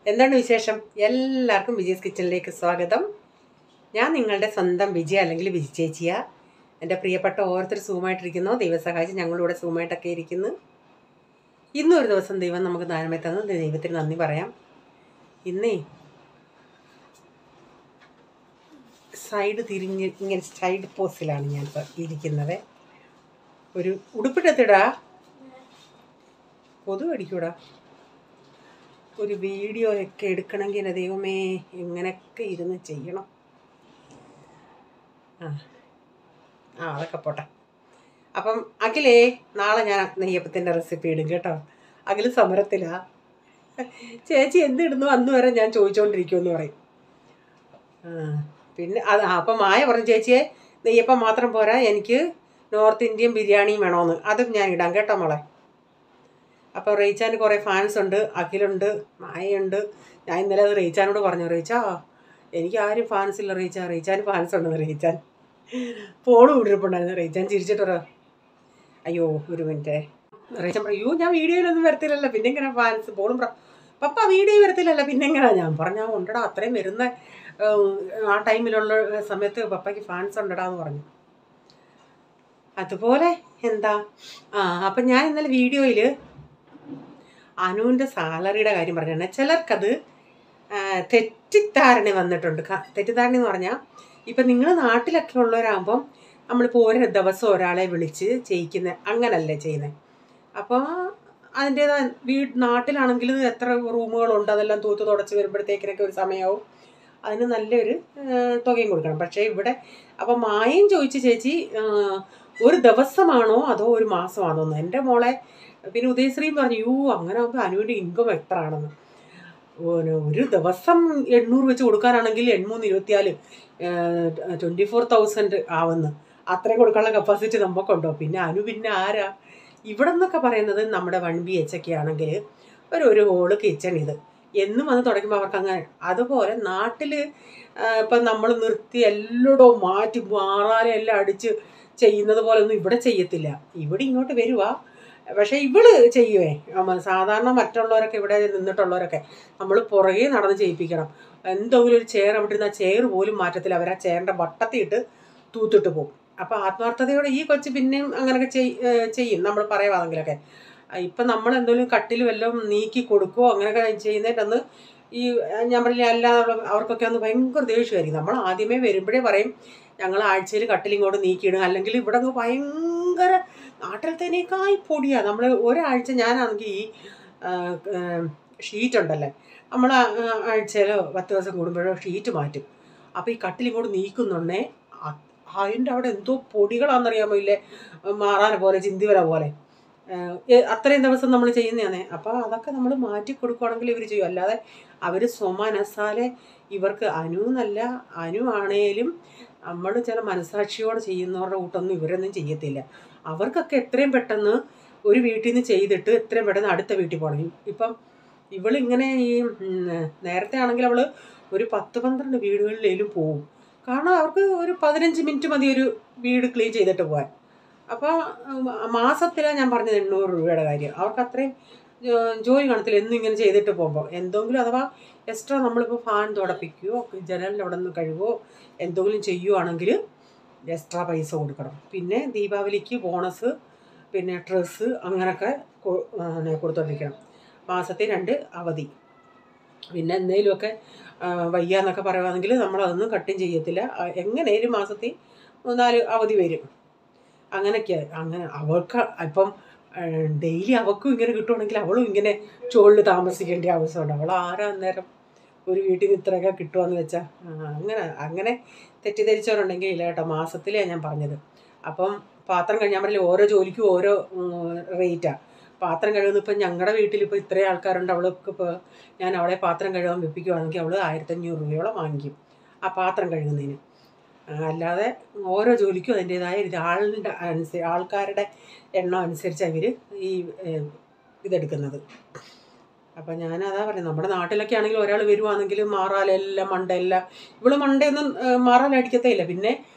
എന്താണ് വിശേഷം? എല്ലാവർക്കും വിജയ്സ് കിച്ചണിലേക്ക് സ്വാഗതം. ഞാൻ നിങ്ങളുടെ സ്വന്തം വിജയ അല്ലെങ്കിൽ വിജി ചേച്ചിയ. എൻ്റെ പ്രിയപ്പെട്ട ഓരോരുത്തർ സൂമായിട്ടിരിക്കുന്നു. ദൈവം സഹായിച്ച് ഞങ്ങളിവിടെ സൂമായിട്ടൊക്കെ ഇരിക്കുന്നു. ഇന്നൊരു ദിവസം ദൈവം നമുക്ക് ദാനമായി തന്നത് ദൈവത്തിന് നന്ദി പറയാം. ഇന്നേ സൈഡ് തിരിഞ്ഞ് ഇങ്ങനെ സൈഡ് പോസ്റ്റിലാണ് ഞാനിപ്പോൾ ഇരിക്കുന്നത്. ഒരു ഉടുപ്പിട്ടെത്തിടാ, കൊതു അടിക്കൂടാ. ഒരു വീഡിയോ ഒക്കെ എടുക്കണമെങ്കിൽ എൻ്റെ ദൈവമേ ഇങ്ങനെയൊക്കെ ഇരുന്ന് ചെയ്യണം. അതൊക്കെ പോട്ടെ. അപ്പം അഖിലേ, നാളെ ഞാൻ നെയ്യപ്പത്തിൻ്റെ റെസിപ്പി ഇടും കേട്ടോ. അഖിൽ സമരത്തിലാണ്. ചേച്ചി എന്തിടുന്നു അന്ന് വരെ ഞാൻ ചോദിച്ചുകൊണ്ടിരിക്കുമെന്ന് പറയും. പിന്നെ അപ്പം മായ പറഞ്ഞു, ചേച്ചിയെ നെയ്യപ്പം മാത്രം പോരാ, എനിക്ക് നോർത്ത് ഇന്ത്യൻ ബിരിയാണിയും വേണമെന്ന്. അതും ഞാൻ ഇടാം കേട്ടോ മോളെ. അപ്പോൾ റീച്ചാന് കുറേ ഫാൻസ് ഉണ്ട്, അഖിലുണ്ട്, മായയുണ്ട്. ഞാൻ ഇന്നലെ അത് റീച്ചാനോട് പറഞ്ഞു, റീച്ചാ എനിക്ക് ആരും ഫാൻസ് ഇല്ല റീച്ചാൻ ഫാൻസ് ഉണ്ടെന്ന്. റീച്ചാൻ ഫോൺ വിട്ടിരിപ്പുണ്ടായിരുന്നു. റീച്ചാൻ ചിരിച്ചിട്ടോ, അയ്യോ ഒരു മിനിറ്റ്. റീച്ചാൻ അയ്യോ ഞാൻ വീഡിയോയിലൊന്നും വരത്തില്ലല്ലോ, പിന്നെ എങ്ങനെ ഫാൻസ്? പോളും പപ്പ വീഡിയോ വരത്തില്ലല്ലോ, പിന്നെ എങ്ങനെയാ? ഞാൻ പറഞ്ഞാൽ ഉണ്ടടാ, അത്രയും വരുന്ന ആ ടൈമിലുള്ള സമയത്ത് പപ്പയ്ക്ക് ഫാൻസ് ഉണ്ടടാന്ന് പറഞ്ഞു. അതുപോലെ എന്താ അപ്പം ഞാൻ ഇന്നലെ വീഡിയോയിൽ അനുവിൻ്റെ സാലറിയുടെ കാര്യം പറഞ്ഞാൽ ചിലർക്കത് തെറ്റിദ്ധാരണ വന്നിട്ടുണ്ട്. തെറ്റിദ്ധാരണ എന്ന് പറഞ്ഞാൽ ഇപ്പം നിങ്ങൾ നാട്ടിലൊക്കെ ഉള്ളവരാകുമ്പം നമ്മളിപ്പോൾ ഓരോ ദിവസം ഒരാളെ വിളിച്ച് ചെയ്യിക്കുന്ന അങ്ങനല്ലേ ചെയ്യുന്നത്. അപ്പോൾ അതിൻ്റേതായ നാട്ടിലാണെങ്കിൽ എത്ര റൂമുകളുണ്ട് അതെല്ലാം തൂത്ത് തുടച്ച് വരുമ്പോഴത്തേക്കിനൊക്കെ ഒരു സമയമാവും. അതിന് നല്ലൊരു തുകയും കൊടുക്കണം. പക്ഷേ ഇവിടെ അപ്പം മായം ചോദിച്ച്, ചേച്ചി ഒരു ദിവസമാണോ അതോ ഒരു മാസമാണോ എന്ന്. എൻ്റെ മോളെ പിന്നെ ഉദയശ്രീയും പറഞ്ഞു, യൂ അങ്ങനെ ആകുമ്പോൾ അനുവിൻ്റെ ഇൻകം എത്ര ആണെന്ന്. ഒരു ദിവസം 800 വെച്ച് കൊടുക്കാനാണെങ്കിൽ 8×3 = 24,000 ആവുന്നു. അത്രയും കൊടുക്കാനുള്ള കപ്പാസിറ്റി നമുക്കുണ്ടോ? പിന്നെ അനു പിന്നെ ആരാ? ഇവിടെ നിന്നൊക്കെ പറയുന്നത് നമ്മുടെ 1 BH ആണെങ്കിൽ ഒരു ഹോള് കിച്ചൺ ഇത് എന്നും വന്ന് തുടങ്ങുമ്പോൾ അവർക്ക് അങ്ങനെ. അതുപോലെ നാട്ടിൽ ഇപ്പം നമ്മൾ നിർത്തി എല്ലായിടവും മാറ്റി മാറാനും എല്ലാം അടിച്ച് ചെയ്യുന്നത് പോലെ ഒന്നും ഇവിടെ ചെയ്യത്തില്ല. ഇവിടെ ഇങ്ങോട്ട് വരുവാ, പക്ഷേ ഇവള് ചെയ്യുവേ. സാധാരണ മറ്റുള്ളവരൊക്കെ ഇവിടെ നിന്നിട്ടുള്ളവരൊക്കെ നമ്മൾ പുറകെ നടന്ന് ചെയ്യിപ്പിക്കണം. എന്തെങ്കിലും ഒരു ചെയർ അവിടെ ഇരുന്ന് ആ ചെയർ പോലും മാറ്റത്തില്ല. അവർ ആ ചെയറിൻ്റെ വട്ടത്തിയിട്ട് തൂത്തിട്ട് പോകും. അപ്പോൾ ആത്മാർത്ഥതയോടെ ഈ കൊച്ച് പിന്നെയും അങ്ങനെയൊക്കെ ചെയ്യും നമ്മൾ പറയുവാണെങ്കിലൊക്കെ. ഇപ്പം നമ്മൾ എന്തെങ്കിലും കട്ടിൽ വല്ലതും നീക്കി കൊടുക്കുകയോ അങ്ങനെയൊക്കെ ചെയ്യുന്നതിൻ്റെന്ന് ഈ ഞാൻ പറഞ്ഞില്ല, അല്ലാതെ അവർക്കൊക്കെ ഒന്ന് ഭയങ്കര ദേഷ്യമായിരിക്കും. നമ്മൾ ആദ്യമേ വരുമ്പോഴേ പറയും, ഞങ്ങൾ ആഴ്ചയിൽ കട്ടിലിങ്ങോട്ട് നീക്കിയിടും, അല്ലെങ്കിൽ ഇവിടെ ഭയങ്കര നാട്ടിലത്തേനേക്കായി പൊടിയാണ്. നമ്മൾ ഒരാഴ്ച ഞാനാണെങ്കിൽ ഈ ഷീറ്റ് ഉണ്ടല്ലേ, നമ്മൾ ആഴ്ചയിലോ 10 ദിവസം കൂടുമ്പോഴോ ഷീറ്റ് മാറ്റും. അപ്പോൾ ഈ കട്ടിലിങ്ങോട്ട് നീക്കുന്നുണ്ടേ അതിൻ്റെ അവിടെ എന്തോ പൊടികളാണെന്നറിയാമോ, ഇല്ലേ മാറാന പോലെ ചിന്തിവര പോലെ അത്രയും ദിവസം നമ്മൾ ചെയ്യുന്നതാണ്. അപ്പോൾ അതൊക്കെ നമ്മൾ മാറ്റി കൊടുക്കുകയാണെങ്കിൽ ഇവർ ചെയ്യും. അല്ലാതെ അവർ സ്വമനസാലെ ഇവർക്ക് അനുവെന്നല്ല, അനു ആണേലും നമ്മൾ ചില മനസാക്ഷിയോടെ ചെയ്യുന്നവരുടെ കൂട്ടൊന്നും ഇവരൊന്നും ചെയ്യത്തില്ല. അവർക്കൊക്കെ എത്രയും പെട്ടെന്ന് ഒരു വീട്ടിൽ നിന്ന് ചെയ്തിട്ട് എത്രയും പെട്ടെന്ന് അടുത്ത വീട്ടിൽ പോകണം. ഇപ്പം ഇവളിങ്ങനെ ഈ നേരത്തെ ആണെങ്കിൽ അവൾ ഒരു 10-12 വീടുകളിലേലും പോവും. കാരണം അവർക്ക് ഒരു 15 മിനിറ്റ് മതി ഒരു വീട് ക്ലീൻ ചെയ്തിട്ട് പോകാൻ. അപ്പോൾ മാസത്തിലാണ് ഞാൻ പറഞ്ഞത് 800 രൂപയുടെ കാര്യം. അവർക്ക് അത്രയും ജോലി കാണത്തില്ല എന്നും ഇങ്ങനെ ചെയ്തിട്ട് പോകുമ്പോൾ. എന്തെങ്കിലും അഥവാ എക്സ്ട്രാ നമ്മളിപ്പോൾ ഫാൻ തുടപ്പിക്കുകയോ ജനലിൻ്റെ അവിടെ നിന്ന് കഴുകുകയോ എന്തെങ്കിലും ചെയ്യുവാണെങ്കിൽ എക്സ്ട്രാ പൈസ കൊടുക്കണം. പിന്നെ ദീപാവലിക്ക് ബോണസ്, പിന്നെ ഡ്രസ്സ് അങ്ങനെയൊക്കെ കൊടുത്തോണ്ടിരിക്കണം. മാസത്തിൽ 2 അവധി. പിന്നെ എന്തെങ്കിലുമൊക്കെ വയ്യാന്നൊക്കെ പറയുകയാണെങ്കിൽ നമ്മളതൊന്നും കട്ടും ചെയ്യത്തില്ല. എങ്ങനെയും മാസത്തിൽ 4 അവധി വരും. അങ്ങനെയൊക്കെയാണ്. അങ്ങനെ അവൾക്ക് ഇപ്പം ഡെയിലി അവൾക്കും ഇങ്ങനെ കിട്ടുവാണെങ്കിൽ അവളും ഇങ്ങനെ ചോളിൽ താമസിക്കേണ്ട ആവശ്യമുണ്ട്. അവൾ ആരാ അന്നേരം ഒരു വീട്ടിൽ നിന്ന് ഇത്രയൊക്കെ കിട്ടുകയെന്ന് വെച്ചാൽ അങ്ങനെ തെറ്റിദ്ധരിച്ചവരുണ്ടെങ്കിൽ ഇല്ല കേട്ടോ. മാസത്തിലേ ഞാൻ പറഞ്ഞത്. അപ്പം പാത്രം ഞാൻ പറഞ്ഞില്ല, ഓരോ ജോലിക്കും ഓരോ റേറ്റാണ്. പാത്രം കഴുകുന്ന ഇപ്പം ഞങ്ങളുടെ വീട്ടിലിപ്പോൾ ഇത്രയും ആൾക്കാരുണ്ട്. അവൾക്ക് ഇപ്പോൾ ഞാൻ അവളെ പാത്രം കഴുകാൻ വെപ്പിക്കുകയാണെങ്കിൽ അവൾ 1500 രൂപയോളം വാങ്ങിക്കും ആ പാത്രം കഴുകുന്നതിന്. അല്ലാതെ ഓരോ ജോലിക്കും അതിൻ്റേതായ ആൾക്കാരുടെ എണ്ണം അനുസരിച്ചാണ് ഇവർ ഈ ഇതെടുക്കുന്നത്. അപ്പം ഞാനതാ പറയുന്നത്, നമ്മുടെ നാട്ടിലൊക്കെ ആണെങ്കിൽ ഒരാൾ വരുവാണെങ്കിൽ മാറാലെല്ലാം മണ്ടയെല്ലാം, ഇവള് മണ്ടയൊന്നും മാറാലടിക്കത്തേ ഇല്ല. പിന്നെ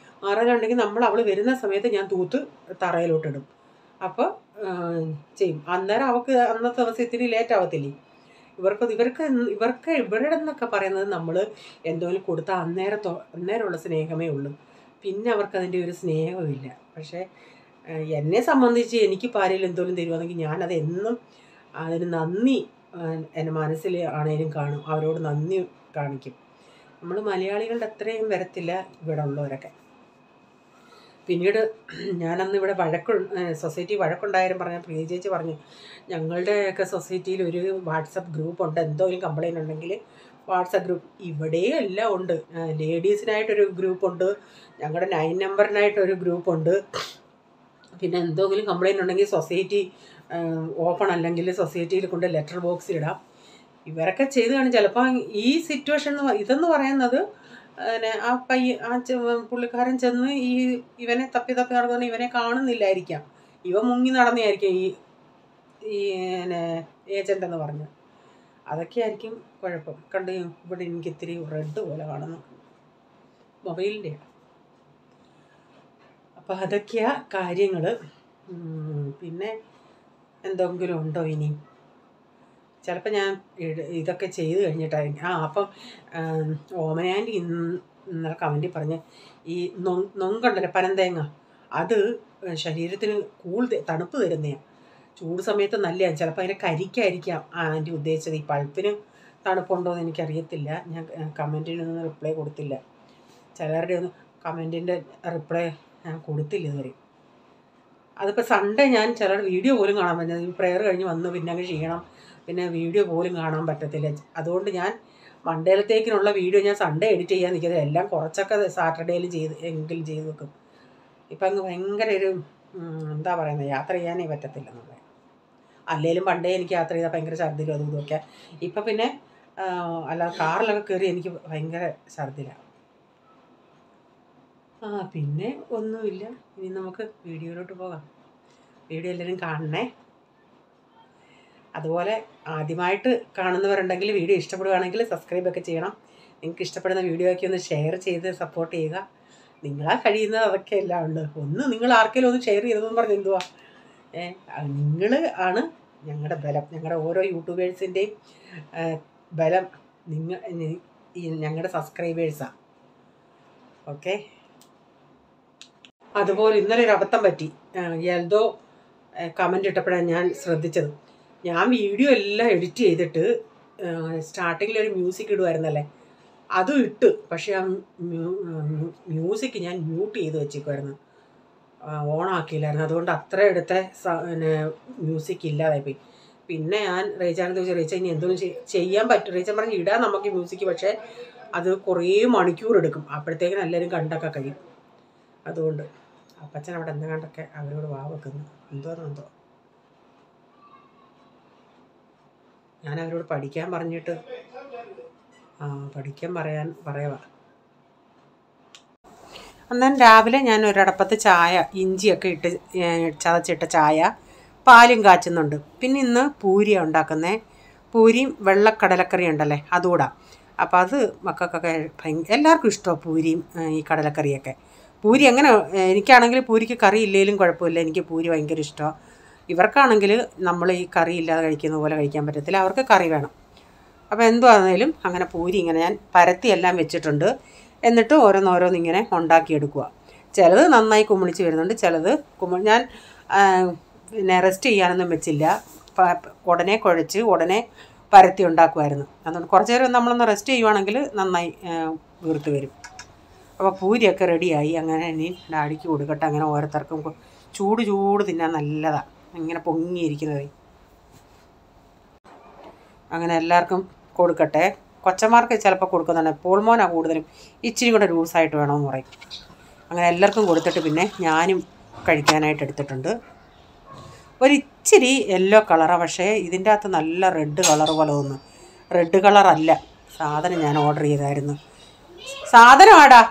മാറാലുണ്ടെങ്കിൽ അവൾ വരുന്ന സമയത്ത് ഞാൻ തൂത്ത് തറയിലോട്ടിടും. അപ്പോൾ ചെയ്യും. അന്നേരം അവൾക്ക് അന്നത്തെ ദിവസം ഇത്തിരി ലേറ്റ് ആവത്തില്ലേ. ഇവരുടെ എന്നൊക്കെ പറയുന്നത് നമ്മൾ എന്തെങ്കിലും കൊടുത്താൽ അന്നേരമുള്ള സ്നേഹമേ ഉള്ളൂ. പിന്നെ അവർക്കതിൻ്റെ ഒരു സ്നേഹമില്ല. പക്ഷേ എന്നെ സംബന്ധിച്ച് എനിക്ക് പാലിൽ എന്തെങ്കിലും തരുവാണെങ്കിൽ ഞാനത് എന്നും അതിന് നന്ദി എൻ്റെ മനസ്സിൽ ആണേലും കാണും, അവരോട് നന്ദി കാണിക്കും. നമ്മൾ മലയാളികളുടെ അത്രയും വരത്തില്ല ഇവിടെ ഉള്ളവരൊക്കെ. പിന്നീട് ഞാനന്ന് ഇവിടെ സൊസൈറ്റി വഴക്കുണ്ടായാലും പറഞ്ഞ പ്രിയ ചേച്ചി പറഞ്ഞു, ഞങ്ങളുടെയൊക്കെ സൊസൈറ്റിയിൽ ഒരു വാട്സപ്പ് ഗ്രൂപ്പുണ്ട്, എന്തെങ്കിലും കംപ്ലൈൻറ്റ് ഉണ്ടെങ്കിൽ വാട്സപ്പ് ഗ്രൂപ്പ് ഇവിടെയും എല്ലാം ഉണ്ട്. ലേഡീസിനായിട്ടൊരു ഗ്രൂപ്പുണ്ട്, ഞങ്ങളുടെ 9 നമ്പറിനായിട്ടൊരു ഗ്രൂപ്പുണ്ട്. പിന്നെ എന്തെങ്കിലും കംപ്ലൈൻറ്റ് ഉണ്ടെങ്കിൽ സൊസൈറ്റി ഓപ്പൺ അല്ലെങ്കിൽ സൊസൈറ്റിയിൽ കൊണ്ട് ലെറ്റർ ബോക്സിൽ ഇടാം. ഇവരൊക്കെ ചെയ്ത് കാണും. ചിലപ്പോൾ ഈ സിറ്റുവേഷൻ ഇതെന്ന് പറയുന്നത് പുള്ളിക്കാരൻ ചെന്ന് ഇവനെ തപ്പി നടക്കുന്ന ഇവനെ കാണുന്നില്ലായിരിക്കാം, ഇവ മുങ്ങി നടന്നായിരിക്കും ഈ ഏജൻ്റ് എന്ന് പറഞ്ഞ്. അതൊക്കെ ആയിരിക്കും കുഴപ്പം. കണ്ട് ഇവിടെ എനിക്ക് ഇത്തിരി റെഡ് പോലെ കാണുന്നു മൊബൈലിൻ്റെ. അപ്പോൾ അതൊക്കെയാ കാര്യങ്ങൾ. പിന്നെ എന്തെങ്കിലും ഉണ്ടോ ഇനി? ചിലപ്പോൾ ഞാൻ ഇതൊക്കെ ചെയ്ത് കഴിഞ്ഞിട്ടായിരിക്കും. അപ്പം ഓമനാൻ്റെ ഇന്നലെ കമൻറ്റിൽ പറഞ്ഞ് ഈ നൊങ്കുണ്ടല്ലോ പനന്തേങ്ങ, അത് ശരീരത്തിന് തണുപ്പ് തരുന്നതാണ്. ചൂട് സമയത്ത് നല്ലതാണ്. ചിലപ്പോൾ അതിനെ കരിക്കായിരിക്കാം ആൻറ്റി ഉദ്ദേശിച്ചത്. ഈ പൾപ്പിന് തണുപ്പുണ്ടോ എന്ന് എനിക്കറിയത്തില്ല. ഞാൻ കമൻറ്റിനൊന്നും റിപ്ലൈ കൊടുത്തില്ല. ചിലരുടെ ഒന്നും കമൻറ്റിൻ്റെ റിപ്ലൈ ഞാൻ കൊടുത്തില്ല ഇതുവരെ. അതിപ്പോൾ സൺഡേ ഞാൻ ചിലരുടെ വീഡിയോ പോലും കാണാൻ പറ്റുന്നത്, ഈ പ്രെയർ കഴിഞ്ഞ് വന്ന് പിന്നെ അങ്ങ് ചെയ്യണം, പിന്നെ വീഡിയോ പോലും കാണാൻ പറ്റത്തില്ല. അതുകൊണ്ട് ഞാൻ മണ്ടേലത്തേക്കിനുള്ള വീഡിയോ ഞാൻ സൺഡേ എഡിറ്റ് ചെയ്യാൻ നിൽക്കുന്നത്. എല്ലാം കുറച്ചൊക്കെ സാറ്റർഡേയിൽ എങ്കിലും ചെയ്ത് വെക്കും. ഇപ്പം അങ്ങ് ഭയങ്കര ഒരു എന്താ പറയുന്നത്, യാത്ര ചെയ്യാനേ പറ്റത്തില്ല നമ്മളെ. അല്ലെങ്കിലും പണ്ടേ എനിക്ക് യാത്ര ചെയ്താൽ ഭയങ്കര ഛർദ്ദിലും അതും ഇതൊക്കെ. ഇപ്പം പിന്നെ അല്ലാതെ കാറിലൊക്കെ കയറി എനിക്ക് ഭയങ്കര ഛർദ്ദിലാണ്. പിന്നെ ഒന്നുമില്ല. ഇനി നമുക്ക് വീഡിയോയിലോട്ട് പോകാം. വീഡിയോ എല്ലാവരും കാണണേ. അതുപോലെ ആദ്യമായിട്ട് കാണുന്നവരുണ്ടെങ്കിൽ വീഡിയോ ഇഷ്ടപ്പെടുകയാണെങ്കിൽ സബ്സ്ക്രൈബൊക്കെ ചെയ്യണം. നിങ്ങൾക്ക് ഇഷ്ടപ്പെടുന്ന വീഡിയോ ഒക്കെ ഒന്ന് ഷെയർ ചെയ്ത് സപ്പോർട്ട് ചെയ്യുക. നിങ്ങളാൽ കഴിയുന്നത് അതൊക്കെ എല്ലാം ഉണ്ട്. നിങ്ങൾ ആർക്കെങ്കിലും ഒന്ന് ഷെയർ ചെയ്തതെന്ന് പറഞ്ഞ് എന്തുവാ, നിങ്ങൾ ആണ് ഞങ്ങളുടെ ബലം. ഞങ്ങളുടെ ഓരോ യൂട്യൂബേഴ്സിൻ്റെയും ബലം ഞങ്ങളുടെ സബ്സ്ക്രൈബേഴ്സാണ്. ഓക്കെ. അതുപോലെ ഇന്നലെ ഒരു അബദ്ധം പറ്റി. എൽദോ കമൻ്റ് ഇട്ടപ്പോഴാണ് ഞാൻ ശ്രദ്ധിച്ചത്. ഞാൻ വീഡിയോ എല്ലാം എഡിറ്റ് ചെയ്തിട്ട് സ്റ്റാർട്ടിങ്ങിൽ ഒരു മ്യൂസിക് ഇടുമായിരുന്നല്ലേ, അതും ഇട്ട്. പക്ഷേ ആ മ്യൂസിക് ഞാൻ മ്യൂട്ട് ചെയ്ത് വെച്ചേക്കുമായിരുന്നു, ഓണാക്കിയില്ലായിരുന്നു. അതുകൊണ്ട് അത്ര എടുത്ത മ്യൂസിക് ഇല്ലാതായിപ്പോയി. പിന്നെ ഞാൻ റേച്ചാനത്ത് ചോദിച്ചു, റേച്ച ഇനി എന്തെങ്കിലും ചെയ്യാൻ പറ്റും? റേച്ചൻ പറഞ്ഞ് ഇടാൻ നമുക്ക് മ്യൂസിക്, പക്ഷേ അത് കുറേ മണിക്കൂർ എടുക്കും, അപ്പോഴത്തേക്കിനും എല്ലാവരും കണ്ടൊക്കെ കഴിയും. അതുകൊണ്ട് അപ്പച്ചൻ അവിടെ എന്തെങ്കിലുമൊക്കെ അവരോട് വെക്കുന്നു. എന്തോ ഞാൻ അവരോട് പഠിക്കാൻ പറഞ്ഞിട്ട് പഠിക്കാൻ പറയുക. അന്നേരം രാവിലെ ഞാൻ ഒരടപ്പത്ത് ചായ, ഇഞ്ചിയൊക്കെ ഇട്ട് ചതച്ചിട്ട ചായ, പാലും കാച്ചുന്നുണ്ട്. പിന്നെ ഇന്ന് പൂരിയാണ് ഉണ്ടാക്കുന്നത്. പൂരിയും വെള്ളക്കടലക്കറി ഉണ്ടല്ലേ, അതുകൂടാ. അപ്പോൾ അത് മക്കൾക്കൊക്കെ എല്ലാവർക്കും ഇഷ്ടമാണ് പൂരിയും ഈ കടലക്കറിയൊക്കെ. പൂരി അങ്ങനെ എനിക്കാണെങ്കിൽ പൂരിക്ക് കറി ഇല്ലെങ്കിലും കുഴപ്പമില്ല, എനിക്ക് പൂരി ഭയങ്കര ഇഷ്ടമാണ്. ഇവർക്കാണെങ്കിൽ നമ്മൾ ഈ കറി ഇല്ലാതെ കഴിക്കുന്ന പോലെ കഴിക്കാൻ പറ്റത്തില്ല, അവർക്ക് കറി വേണം. അപ്പോൾ എന്തുവാണെങ്കിലും അങ്ങനെ പൂരി ഇങ്ങനെ ഞാൻ പരത്തി എല്ലാം വെച്ചിട്ടുണ്ട്. എന്നിട്ട് ഓരോന്നിങ്ങനെ ഉണ്ടാക്കിയെടുക്കുക. ചിലത് നന്നായി കുമിളിച്ച് വരുന്നുണ്ട്, ചിലത് ഞാൻ പിന്നെ റെസ്റ്റ് ചെയ്യാനൊന്നും വെച്ചില്ല, ഉടനെ കുഴച്ച് ഉടനെ പരത്തി ഉണ്ടാക്കുമായിരുന്നു. അതുകൊണ്ട് കുറച്ച് നേരം നമ്മളൊന്ന് റെസ്റ്റ് ചെയ്യുവാണെങ്കിൽ നന്നായി വീർത്ത് വരും. അപ്പോൾ പൂരിയൊക്കെ റെഡിയായി. അങ്ങനെ ഇനി ഡാഡിക്ക് കൊടുക്കട്ടെ. അങ്ങനെ ഓരോരുത്തർക്കും ചൂട് തിന്നാൻ നല്ലതാണ്, ഇങ്ങനെ പൊങ്ങിയിരിക്കുന്നത്. അങ്ങനെ എല്ലാവർക്കും കൊടുക്കട്ടെ. കൊച്ചന്മാർക്ക് ചിലപ്പോൾ കൊടുക്കുന്നുണ്ട്, പോൾമോനാണ് കൂടുതലും ഇച്ചിരി കൂടെ ലൂസായിട്ട് വേണമെന്ന് പറയും. അങ്ങനെ എല്ലാവർക്കും കൊടുത്തിട്ട് പിന്നെ ഞാനും കഴിക്കാനായിട്ട് എടുത്തിട്ടുണ്ട്. ഒരിച്ചിരി യെല്ലോ കളറാണ്, പക്ഷേ ഇതിൻ്റെ അകത്ത് നല്ല റെഡ് കളർ പോലെ തോന്നുന്നു. റെഡ് കളറല്ല സാധനം. ഞാൻ ഓർഡർ ചെയ്തായിരുന്നു സാധനം ആടാ.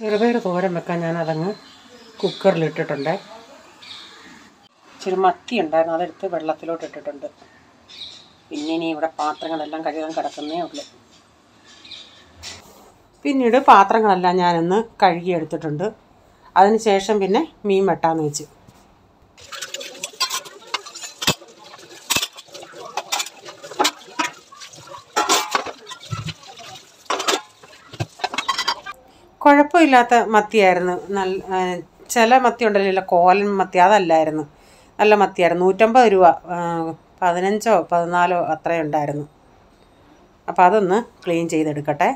ചെറുപയർ തോരൻ വെക്കാൻ ഞാനതങ്ങ് കുക്കറിലിട്ടിട്ടുണ്ട്. ഇച്ചിരി മത്തി ഉണ്ടായിരുന്നു, അതെടുത്ത് വെള്ളത്തിലോട്ട് ഇട്ടിട്ടുണ്ട്. പിന്നെ ഇനി ഇവിടെ പാത്രങ്ങളെല്ലാം കഴുകാൻ കിടക്കുന്നേ ഉള്ളൂ. പിന്നീട് പാത്രങ്ങളെല്ലാം ഞാനൊന്ന് കഴുകിയെടുത്തിട്ടുണ്ട്. അതിന് ശേഷം പിന്നെ മീൻ വെട്ടാമെന്ന് വെച്ച് കുഴപ്പമില്ലാത്ത മത്തിയായിരുന്നു. ചില മത്തി ഉണ്ടല്ലോ, കോലൻ മത്തി, അതല്ലായിരുന്നു, നല്ല മത്തിയായിരുന്നു. 150 രൂപ, 15 14 അത്രയും ഉണ്ടായിരുന്നു. അപ്പോൾ അതൊന്ന് ക്ലീൻ ചെയ്തെടുക്കട്ടെ.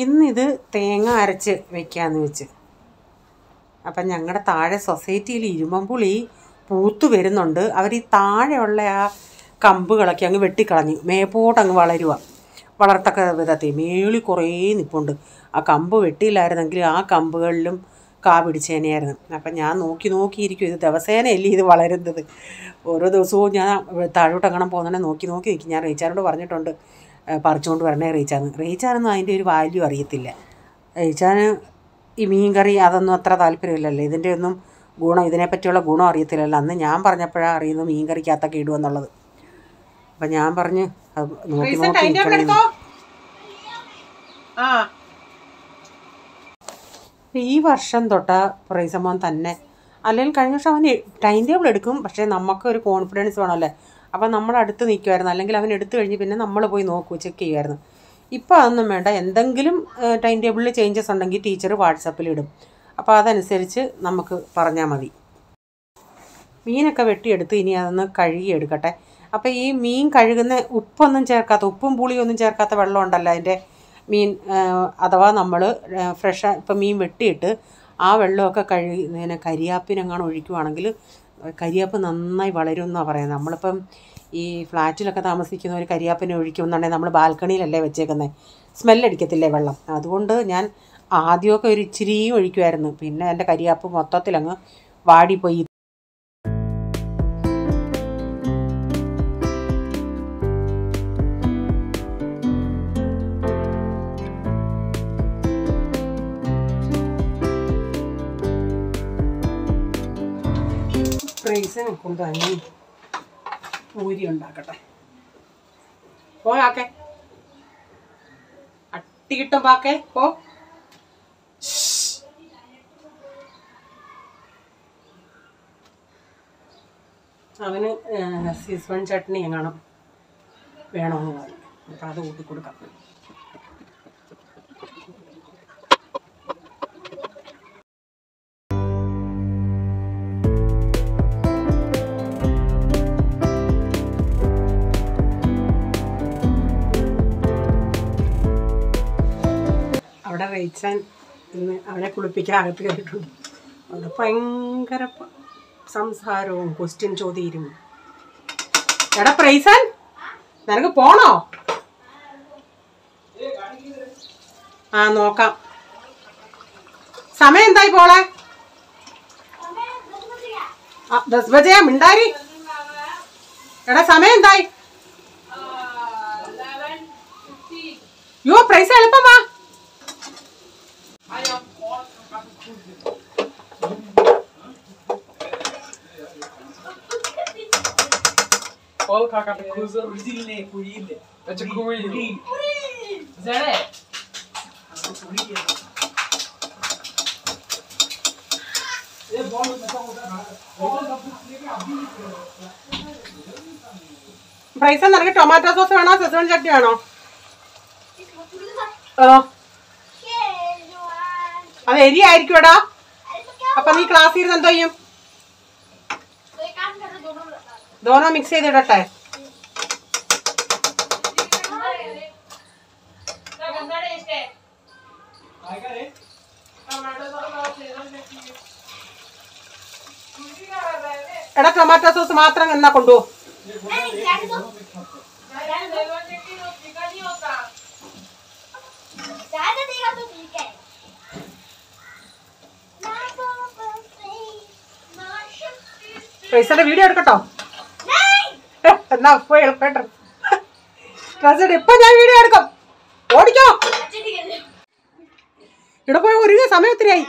ഇന്നിത് തേങ്ങ അരച്ച് വെക്കാമെന്ന് വെച്ച്. അപ്പം ഞങ്ങളുടെ താഴെ സൊസൈറ്റിയിൽ ഇരുമ്പുളി പൂത്തു വരുന്നുണ്ട്. അവർ ഈ താഴെയുള്ള ആ കമ്പുകളൊക്കെ അങ്ങ് വെട്ടിക്കളഞ്ഞു, മേപ്പോട്ട് അങ്ങ് വളരുക, വളർത്തക്ക വിധത്തിൽ. മേളിൽ കുറേ നിൽപ്പുണ്ട്. ആ കമ്പ് വെട്ടിയില്ലായിരുന്നെങ്കിൽ ആ കമ്പുകളിലും കാ പിടിച്ചേനെയായിരുന്നു. അപ്പം ഞാൻ നോക്കിയിരിക്കും, ഇത് ദിവസേനയല്ലേ ഇത് വളരുന്നത്. ഓരോ ദിവസവും ഞാൻ താഴോട്ട് അങ്ങനെ പോകുന്നതിനെ നോക്കി നിൽക്കും. ഞാൻ റീച്ചാനോട് പറഞ്ഞിട്ടുണ്ട് പറിച്ചുകൊണ്ട് വരണേ റീച്ചാനൊന്നും അതിൻ്റെ ഒരു വാല്യൂ അറിയത്തില്ല. റീച്ചാന് ഈ മീൻ കറി അതൊന്നും അത്ര താല്പര്യമില്ലല്ലോ. ഇതിൻ്റെ ഒന്നും ഗുണം, ഇതിനെപ്പറ്റിയുള്ള ഗുണം അറിയത്തില്ലല്ലോ. അന്ന് ഞാൻ പറഞ്ഞപ്പോഴാണ് അറിയുന്നത് മീൻ കറിക്കകത്തൊക്കെ ഇടുമെന്നുള്ളത്. അപ്പം ഞാൻ പറഞ്ഞ് നോക്കി ഈ വർഷം തൊട്ട പ്രൈസമോൻ തന്നെ, അല്ലെങ്കിൽ കഴിഞ്ഞ വർഷം അവന് ടൈം ടേബിൾ എടുക്കും, പക്ഷേ നമുക്കൊരു കോൺഫിഡൻസ് വേണമല്ലേ. അപ്പം നമ്മൾ അടുത്ത് നിൽക്കുമായിരുന്നു, അല്ലെങ്കിൽ അവൻ എടുത്തു കഴിഞ്ഞ് പിന്നെ നമ്മൾ പോയി നോക്കൂ, ചെക്ക് ചെയ്യുമായിരുന്നു. ഇപ്പോൾ അതൊന്നും വേണ്ട. എന്തെങ്കിലും ടൈം ടേബിളിൽ ചേഞ്ചസ് ഉണ്ടെങ്കിൽ ടീച്ചർ വാട്സപ്പിലിടും. അപ്പോൾ അതനുസരിച്ച് നമുക്ക് പറഞ്ഞാൽ മതി. മീനൊക്കെ വെട്ടിയെടുത്ത് ഇനി അതൊന്ന് കഴുകിയെടുക്കട്ടെ. അപ്പോൾ ഈ മീൻ കഴുകുന്ന ഉപ്പും പുളിയൊന്നും ചേർക്കാത്ത വെള്ളം ഉണ്ടല്ലോ അതിൻ്റെ മീൻ, അഥവാ നമ്മൾ ഇപ്പം മീൻ വെട്ടിയിട്ട് ആ വെള്ളമൊക്കെ കഴുകി ഇങ്ങനെ കരിയാപ്പിനെങ്ങാനും ഒഴിക്കുവാണെങ്കിൽ കരിയാപ്പ് നന്നായി വളരും എന്നാണ് പറയുന്നത്. നമ്മളിപ്പം ഈ ഫ്ലാറ്റിലൊക്കെ താമസിക്കുന്നവർ കരിയാപ്പിനെ ഒഴിക്കുമെന്നുണ്ടെങ്കിൽ നമ്മൾ ബാൽക്കണിയിലല്ലേ വെച്ചേക്കുന്നത്, സ്മെല്ലടിക്കത്തില്ലേ വെള്ളം. അതുകൊണ്ട് ഞാൻ ആദ്യമൊക്കെ ഒരു ഇച്ചിരിയും ഒഴിക്കുമായിരുന്നു. പിന്നെ എൻ്റെ കരിയാപ്പ് മൊത്തത്തിലങ്ങ് വാടിപ്പോയി. പ്രൈസിനെ കൊണ്ട് തന്നെ പൂരി ഉണ്ടാക്കട്ടെ. പോയാക്കെ അട്ടി കിട്ടും പാക്കേ പോ. അവന് സീസൺ ചട്നി എങ്ങാനും വേണമെന്ന് പറഞ്ഞു. അപ്പം അത് കൂട്ടിക്കൊടുക്കാം. അവിടെ റൈച്ചാൻ ഇന്ന് അവനെ കുളിപ്പിക്കാൻ അകത്ത് കയറിയിട്ടുണ്ട്. അത് ഭയങ്കര സംസാരവും ക്വസ്റ്റ്യൻ ചോദ്യം. എടാ പ്രൈസാൻ, നിനക്ക് പോണോ? ആ നോക്കാം. സമയം എന്തായി പോളെ? 10 ബജെ മിണ്ടാരി. എടാ സമയം എന്തായി? യോ പ്രൈസ എളുപ്പം വാ. പ്രൈസ നിനക്ക് ടൊമാറ്റോ സോസ് വേണോ സെസോൺ ചട്നി വേണോ? അത് എരിയായിരിക്കും എടാ. അപ്പൊ നീ ക്ലാസ് ഇരുന്ന് എന്തോ ചെയ്യും? ദോനോ മിക്സ് ചെയ്തിടട്ടെ. എടാ ടൊമാറ്റോ സോസ് മാത്രം എന്നാ കൊണ്ടുപോ. പ്രൈസന്റെ വീഡിയോ എടുക്കട്ടോ? എന്നാ പോയി എളുപ്പട്ടോ. ഇപ്പൊ ഞാൻ വീഡിയോ എടുക്കാം. ഓടിക്കോ. ഇവിടെ പോയി ഒരുങ്ങ സമയം ഒത്തിരിയായി.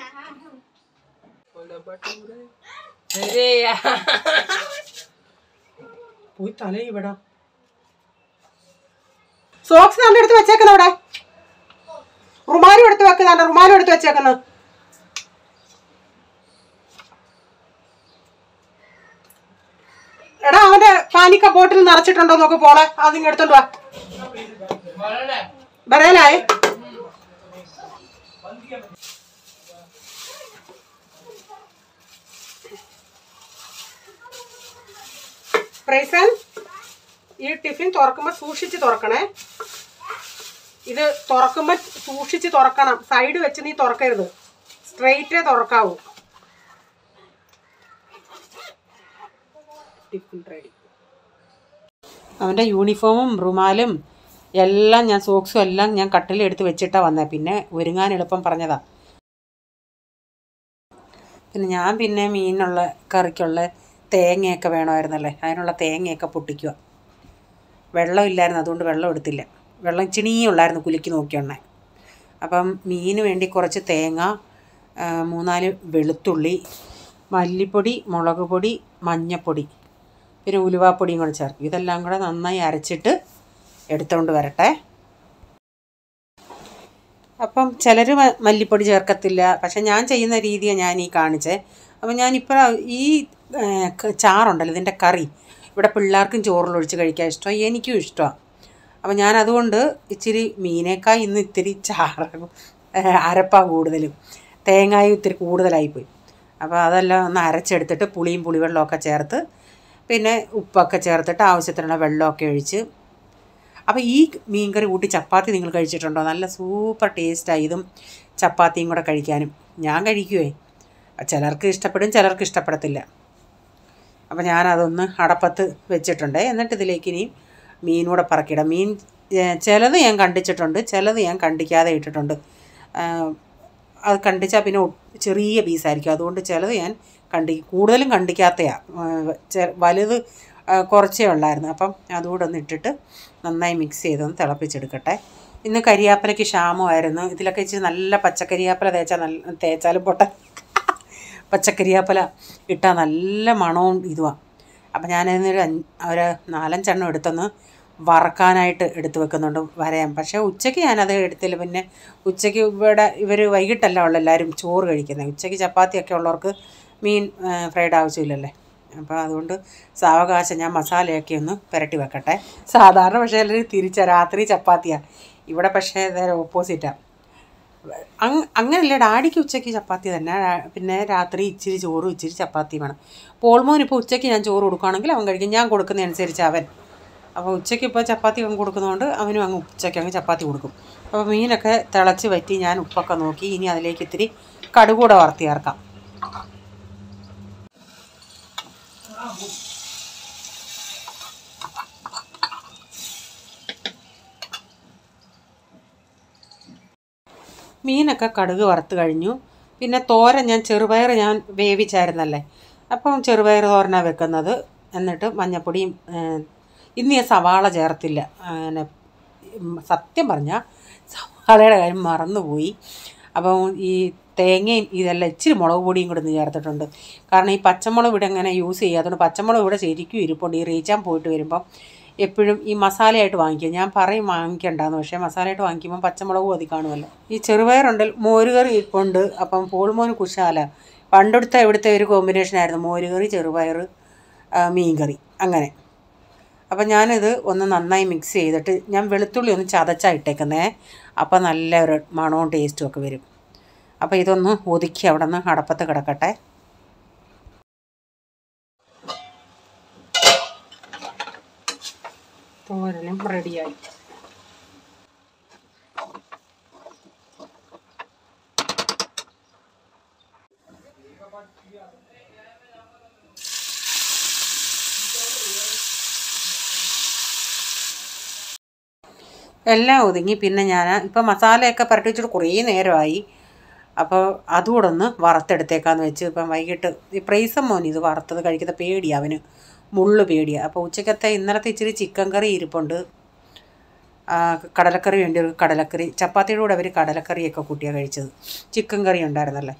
പോയി തല ഇവിടെ സോക്സ് നല്ല എടുത്ത് വെച്ചേക്കുന്ന അവിടെ. റുമാലും എടുത്ത് വെക്കുന്നുണ്ട്. റുമാലും എടുത്ത് വെച്ചേക്കുന്നത്. എടാ അവന്റെ പാനിക്ക ബോട്ടിൽ നിറച്ചിട്ടുണ്ടോ നോക്ക് പോളെ. അതിങ്ങ് എടുത്തോണ്ട് വാ. വരാനായി പ്രൈസൻ, ഈ ടിഫിൻ തുറക്കുമ്പോൾ സൂക്ഷിച്ച് തുറക്കണേ. ഇത് തുറക്കുമ്പോൾ സൂക്ഷിച്ച് തുറക്കണം. സൈഡ് വെച്ച് നീ തുറക്കരുത്, സ്ട്രെയിറ്റേ തുറക്കാവൂ. Tiffin ready. അവൻ്റെ യൂണിഫോമും റുമാലും എല്ലാം ഞാൻ, സോക്സും എല്ലാം ഞാൻ കട്ടിലെടുത്ത് വെച്ചിട്ടാണ് വന്നത്. പിന്നെ ഒരുങ്ങാൻ എളുപ്പം പറഞ്ഞതാ. പിന്നെ ഞാൻ മീനുള്ള കറിക്കുള്ള തേങ്ങയൊക്കെ വേണമായിരുന്നല്ലേ, അതിനുള്ള തേങ്ങയൊക്കെ പൊട്ടിക്കുക. വെള്ളമില്ലായിരുന്നു, അതുകൊണ്ട് വെള്ളം എടുത്തില്ല. വെള്ളം ഇച്ചിണിയുള്ളായിരുന്നു കുലുക്കി നോക്കിയോണ്ടേ. അപ്പം മീന് വേണ്ടി കുറച്ച് തേങ്ങ, 3-4 വെളുത്തുള്ളി, മല്ലിപ്പൊടി, മുളക് പൊടി, മഞ്ഞൾപ്പൊടി, പിന്നെ ഉലുവാപ്പൊടിയും കൂടെ ചേർക്കും. ഇതെല്ലാം കൂടെ നന്നായി അരച്ചിട്ട് എടുത്തുകൊണ്ട് വരട്ടെ. അപ്പം ചിലർ മല്ലിപ്പൊടി ചേർക്കത്തില്ല, പക്ഷെ ഞാൻ ചെയ്യുന്ന രീതിയാണ് ഞാൻ ഈ കാണിച്ചത്. അപ്പം ഞാനിപ്പോൾ ഈ ചാറുണ്ടല്ലോ, ഇതിൻ്റെ കറി ഇവിടെ പിള്ളേർക്കും ചോറിലൊഴിച്ച് കഴിക്കാൻ ഇഷ്ടമാണ്, എനിക്കും ഇഷ്ടമാണ്. അപ്പം ഞാൻ അതുകൊണ്ട് ഇച്ചിരി മീനേക്കായി ഇന്ന് ഇത്തിരി ചാറ് അരപ്പാ കൂടുതലും, തേങ്ങായും ഇത്തിരി കൂടുതലായിപ്പോയി. അപ്പോൾ അതെല്ലാം ഒന്ന് അരച്ചെടുത്തിട്ട് പുളിയും പുളിവെള്ളമൊക്കെ ചേർത്ത്, പിന്നെ ഉപ്പൊക്കെ ചേർത്തിട്ട് ആവശ്യത്തിനുള്ള വെള്ളമൊക്കെ ഒഴിച്ച്. അപ്പോൾ ഈ മീൻകറി കൂട്ടി ചപ്പാത്തി നിങ്ങൾ കഴിച്ചിട്ടുണ്ടോ? നല്ല സൂപ്പർ ടേസ്റ്റായി. ഇതും ചപ്പാത്തിയും കൂടെ കഴിക്കാനും. ഞാൻ കഴിക്കുവേ, ചിലർക്ക് ഇഷ്ടപ്പെടും, ചിലർക്ക് ഇഷ്ടപ്പെടത്തില്ല. അപ്പോൾ ഞാനതൊന്ന് അടപ്പത്ത് വെച്ചിട്ടുണ്ട്. എന്നിട്ട് ഇതിലേക്ക് ഇനി മീനൂടെ പറക്കിയിടാം. മീൻ ചിലത് ഞാൻ കണ്ടിച്ചിട്ടുണ്ട്, ചിലത് ഞാൻ കണ്ടിക്കാതെ ഇട്ടിട്ടുണ്ട്. അത് കണ്ടിച്ചാൽ പിന്നെ ചെറിയ പീസായിരിക്കും, അതുകൊണ്ട് ചിലത് ഞാൻ കൂടുതലും കണ്ടിക്കാത്തയാണ്. വലുത് കുറച്ചേ ഉള്ളായിരുന്നു. അപ്പം അതുകൂടെ ഒന്ന് ഇട്ടിട്ട് നന്നായി മിക്സ് ചെയ്തൊന്ന് തിളപ്പിച്ചെടുക്കട്ടെ. ഇന്ന് കരിയാപ്പലയ്ക്ക് ക്ഷാമമായിരുന്നു. ഇതിലൊക്കെ ഇച്ചിരി നല്ല പച്ചക്കരിയാപ്പല തേച്ചാലും പൊട്ട പച്ചക്കരിയാപ്പല ഇട്ടാൽ നല്ല മണവും ഇതുമാണ്. അപ്പം ഞാനതിനൊരു 4-5 എണ്ണം എടുത്തൊന്ന് വറക്കാനായിട്ട് എടുത്ത് വെക്കുന്നുണ്ട്, വരയാൻ. പക്ഷേ ഉച്ചയ്ക്ക് ഞാനത് എടുത്തില്ല. പിന്നെ ഉച്ചയ്ക്ക് ഇവർ വൈകിട്ടല്ല എല്ലാവരും ചോറ് കഴിക്കുന്നത്. ഉച്ചയ്ക്ക് ചപ്പാത്തിയൊക്കെ ഉള്ളവർക്ക് മീൻ ഫ്രൈഡ് ആവശ്യമില്ലല്ലേ. അപ്പോൾ അതുകൊണ്ട് സാവകാശം ഞാൻ മസാലയൊക്കെ ഒന്ന് പുരട്ടി വെക്കട്ടെ. സാധാരണ പക്ഷേ എല്ലാവരും രാത്രി ചപ്പാത്തിയാണ്, ഇവിടെ പക്ഷേ നേരെ ഓപ്പോസിറ്റാണ്. അങ്ങനെയല്ല, ഡാഡിക്ക് ഉച്ചയ്ക്ക് ചപ്പാത്തി തന്നെ, പിന്നെ രാത്രി ഇച്ചിരി ചോറും ഇച്ചിരി ചപ്പാത്തിയും വേണം. പോൾമോൻ ഇപ്പോൾ ഉച്ചയ്ക്ക് ഞാൻ ചോറ് കൊടുക്കുകയാണെങ്കിൽ അവൻ കഴിക്കും, ഞാൻ കൊടുക്കുന്നതനുസരിച്ച് അവൻ. അപ്പോൾ ഉച്ചയ്ക്ക് ഇപ്പോൾ ചപ്പാത്തി അവൻ കൊടുക്കുന്നതുകൊണ്ട് അവനും അങ്ങ് ഉച്ചയ്ക്ക് അങ്ങ് ചപ്പാത്തി കൊടുക്കും. അപ്പോൾ മീനൊക്കെ തിളച്ച് വറ്റി ഞാൻ ഉപ്പൊക്കെ നോക്കി. ഇനി അതിലേക്ക് ഇത്തിരി കടുകൂടെ വറുത്തി ചേർക്കാം. മീനൊക്കെ കടുക് വറുത്ത് കഴിഞ്ഞു. പിന്നെ തോരൻ ചെറുപയർ ഞാൻ വേവിച്ചായിരുന്നല്ലേ, അപ്പം ചെറുപയർ തോരനാണ് വെക്കുന്നത്. എന്നിട്ട് മഞ്ഞപ്പൊടിയും, ഇന്ന് ഞാൻ സവാള ചേർത്തില്ല. സത്യം പറഞ്ഞാൽ സവാളയുടെ കാര്യം മറന്നുപോയി. അപ്പം ഈ തേങ്ങയും ഇതെല്ലാം ഇച്ചിരി മുളക് പൊടിയും കൂടെ ഒന്ന് ചേർത്തിട്ടുണ്ട്. കാരണം ഈ പച്ചമുളക് ഇവിടെ അങ്ങനെ യൂസ് ചെയ്യാത്തതുകൊണ്ട് പച്ചമുളക് ഇവിടെ ശരിക്കും ഇരിപ്പുണ്ട്. ഈ റീച്ചാൻ പോയിട്ട് വരുമ്പം എപ്പോഴും ഈ മസാലയായിട്ട് വാങ്ങിക്കുക. ഞാൻ പറയും വാങ്ങിക്കണ്ടെന്ന്, പക്ഷേ മസാലയായിട്ട് വാങ്ങിക്കുമ്പോൾ പച്ചമുളകും അതി കാണുമല്ലോ. ഈ ചെറുപയറുണ്ടല്ലോ, മോരുകറി ഇരിപ്പുണ്ട്. അപ്പം പോൾമോന് കുശാല പണ്ടെടുത്ത ഇവിടുത്തെ ഒരു കോമ്പിനേഷനായിരുന്നു, മോരുകറി, ചെറുപയർ, മീൻകറി, അങ്ങനെ. അപ്പം ഞാനിത് ഒന്ന് നന്നായി മിക്സ് ചെയ്തിട്ട് ഞാൻ വെളുത്തുള്ളി ഒന്ന് ചതച്ചാണ് ഇട്ടേക്കുന്നേ. അപ്പം നല്ലൊരു മണവും ടേസ്റ്റും ഒക്കെ വരും. അപ്പോൾ ഇതൊന്ന് ഒതുക്കി അവിടെ നിന്ന് അടപ്പത്ത് കിടക്കട്ടെ. തോരനും റെഡിയായി. എല്ലാം ഒതുങ്ങി. പിന്നെ ഞാൻ ഇപ്പം മസാലയൊക്കെ പുരട്ടി വെച്ചിട്ട് കുറേ നേരമായി. അപ്പോൾ അതുകൂടെ ഒന്ന് വറുത്തെടുത്തേക്കാന്ന് വെച്ച്. ഇപ്പം വൈകിട്ട് ഈ പ്രൈസം മോൻ ഇത് വറുത്തത് കഴിക്കുന്ന പേടിയാണ്, അവന് മുള്ളു പേടിയാണ്. അപ്പോൾ ഉച്ചക്കത്തെ ഇന്നലത്തെ ഇച്ചിരി ചിക്കൻ കറി ഇരിപ്പുണ്ട്. കടലക്കറി വേണ്ടി ഒരു കടലക്കറി, ചപ്പാത്തിയുടെ കൂടെ അവർ കടലക്കറിയൊക്കെ കൂട്ടിയാണ് കഴിച്ചത്. ചിക്കൻ കറി ഉണ്ടായിരുന്നല്ലേ.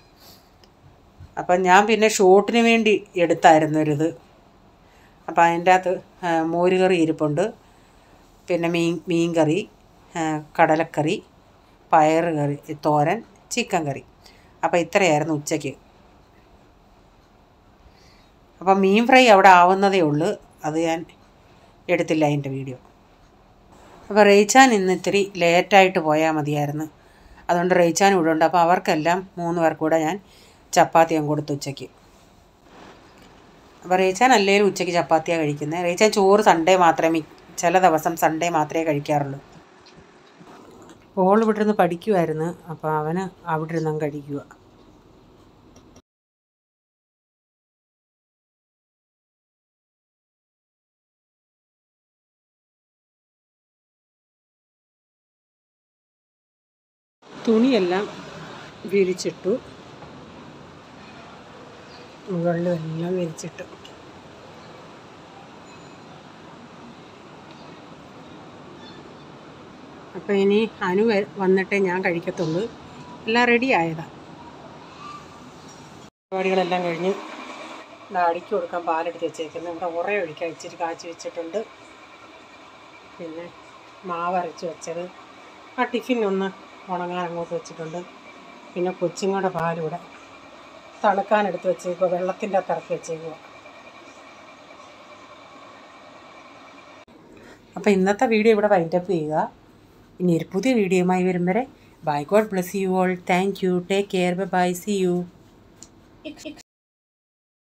അപ്പം ഞാൻ പിന്നെ ഷോട്ടിന് വേണ്ടി എടുത്തായിരുന്നു ഒരിത്. അപ്പോൾ അതിൻ്റെ അകത്ത് മോരുകറി ഇരിപ്പുണ്ട്, പിന്നെ മീൻ കറി, കടലക്കറി, പയറ് കറി, തോരൻ, ചിക്കൻ കറി. അപ്പോൾ ഇത്രയായിരുന്നു ഉച്ചയ്ക്ക്. അപ്പം മീൻ ഫ്രൈ അവിടെ ആവുന്നതേ ഉള്ളൂ, അത് ഞാൻ എടുത്തില്ല അതിൻ്റെ വീഡിയോ. അപ്പോൾ റേച്ചാൻ ഇന്ന് ഇത്തിരി ലേറ്റായിട്ട് പോയാൽ മതിയായിരുന്നു, അതുകൊണ്ട് റേച്ചാൻ ഇവിടെ ഉണ്ട്. അപ്പോൾ അവർക്കെല്ലാം 3 പേർക്കൂടെ ഞാൻ ചപ്പാത്തി കൊടുത്തു ഉച്ചയ്ക്ക്. അപ്പോൾ റേച്ചാൻ അല്ലേലും ഉച്ചയ്ക്ക് ചപ്പാത്തിയാണ് കഴിക്കുന്നത്. റേച്ചാൻ ചോറ് സൺഡേ മാത്രമേ ചില ദിവസം സൺഡേ മാത്രമേ കഴിക്കാറുള്ളൂ. ഓൾ ഇവിടെ ഇരുന്ന് പഠിക്കുമായിരുന്നു. അപ്പോൾ അവന് അവിടെ ഇരുന്ന് കഴിക്കുക. തുണിയെല്ലാം വിരിച്ചിട്ടു, മുകളിലെല്ലാം വിരിച്ചിട്ടു. അപ്പോൾ ഇനി അനു വന്നിട്ടേ ഞാൻ കഴിക്കത്തുള്ളൂ. എല്ലാം റെഡി ആയതാണ്. പരിപാടികളെല്ലാം കഴിഞ്ഞ് അടിക്ക് കൊടുക്കാൻ പാലെടുത്ത് വെച്ചേക്കുന്നത്. ഇവിടെ ഉറ ഒഴിക്കാൻ ഇച്ചിരി കാച്ചി വെച്ചിട്ടുണ്ട്. പിന്നെ മാവ് അരച്ച് വെച്ചത്, ആ ടിഫിൻ ഒന്ന് ഉണങ്ങാൻ അങ്ങോട്ട് വെച്ചിട്ടുണ്ട്. പിന്നെ കൊച്ചുങ്ങളുടെ പാലിവിടെ തണുക്കാനെടുത്ത് വെച്ചേക്കുക, വെള്ളത്തിൻ്റെ അകത്ത് ഇറക്കി വെച്ചേക്കുക. അപ്പോൾ ഇന്നത്തെ വീഡിയോ ഇവിടെ വൈൻഡപ്പ് ചെയ്യുക. ഇനി ഒരു പുതിയ വീഡിയോയുമായി വരും വരെ bye. God bless you all. Thank you. Take care. Bye. See U.